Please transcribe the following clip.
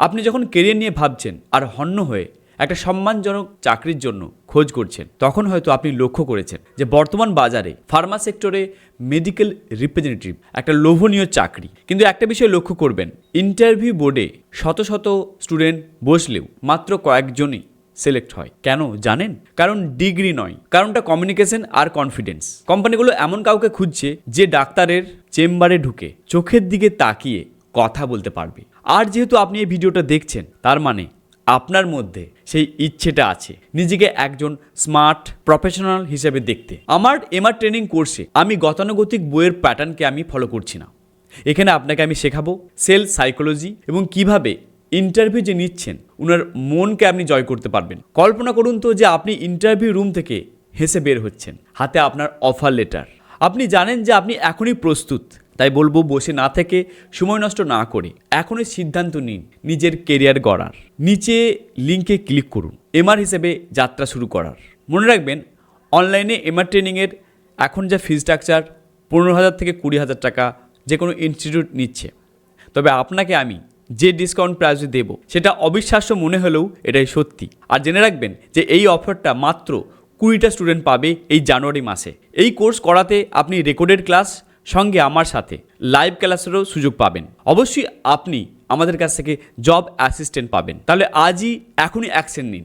আপনি যখন কেরিয়ার নিয়ে ভাবছেন আর হন্য হয়ে একটা সম্মানজনক চাকরির জন্য খোঁজ করছেন, তখন হয়তো আপনি লক্ষ্য করেছেন যে বর্তমান বাজারে ফার্মা সেক্টরে মেডিকেল রিপ্রেজেন্টেটিভ একটা লোভনীয় চাকরি। কিন্তু একটা বিষয় লক্ষ্য করবেন, ইন্টারভিউ বোর্ডে শত শত স্টুডেন্ট বসলেও মাত্র কয়েকজনই সিলেক্ট হয়। কেন জানেন? কারণ ডিগ্রি নয়, কারণটা কমিউনিকেশন আর কনফিডেন্স। কোম্পানিগুলো এমন কাউকে খুঁজছে যে ডাক্তারের চেম্বারে ঢুকে চোখের দিকে তাকিয়ে কথা বলতে পারবে। আর যেহেতু আপনি এই ভিডিওটা দেখছেন, তার মানে আপনার মধ্যে সেই ইচ্ছেটা আছে নিজেকে একজন স্মার্ট প্রফেশনাল হিসেবে দেখতে। আমার এমআর ট্রেনিং কোর্সে আমি গতানুগতিক বইয়ের প্যাটার্নকে আমি ফলো করছি না। এখানে আপনাকে আমি শেখাবো সেলস সাইকোলজি এবং কিভাবে ইন্টারভিউ যে নিচ্ছেন ওনার মনকে আপনি জয় করতে পারবেন। কল্পনা করুন তো যে আপনি ইন্টারভিউ রুম থেকে হেসে বের হচ্ছেন, হাতে আপনার অফার লেটার। আপনি জানেন যে আপনি এখনই প্রস্তুত। তাই বলবো, বসে না থেকে, সময় নষ্ট না করে এখনই সিদ্ধান্ত নিন নিজের কেরিয়ার গড়ার। নিচে লিঙ্কে ক্লিক করুন এমআর হিসেবে যাত্রা শুরু করার। মনে রাখবেন, অনলাইনে এমআর ট্রেনিংয়ের এখন যা ফি স্ট্রাকচার 15,000 থেকে 20,000 টাকা যে কোনো ইনস্টিটিউট নিচ্ছে। তবে আপনাকে আমি যে ডিসকাউন্ট প্রাইসে দেব সেটা অবিশ্বাস্য মনে হলেও এটাই সত্যি। আর জেনে রাখবেন যে এই অফারটা মাত্র 20টা স্টুডেন্ট পাবে এই জানুয়ারি মাসে। এই কোর্স করাতে আপনি রেকর্ডেড ক্লাস সঙ্গে আমার সাথে লাইভ ক্লাসেরও সুযোগ পাবেন। অবশ্যই আপনি আমাদের কাছ থেকে জব অ্যাসিস্ট্যান্ট পাবেন। তাহলে এখনই অ্যাকশন নিন।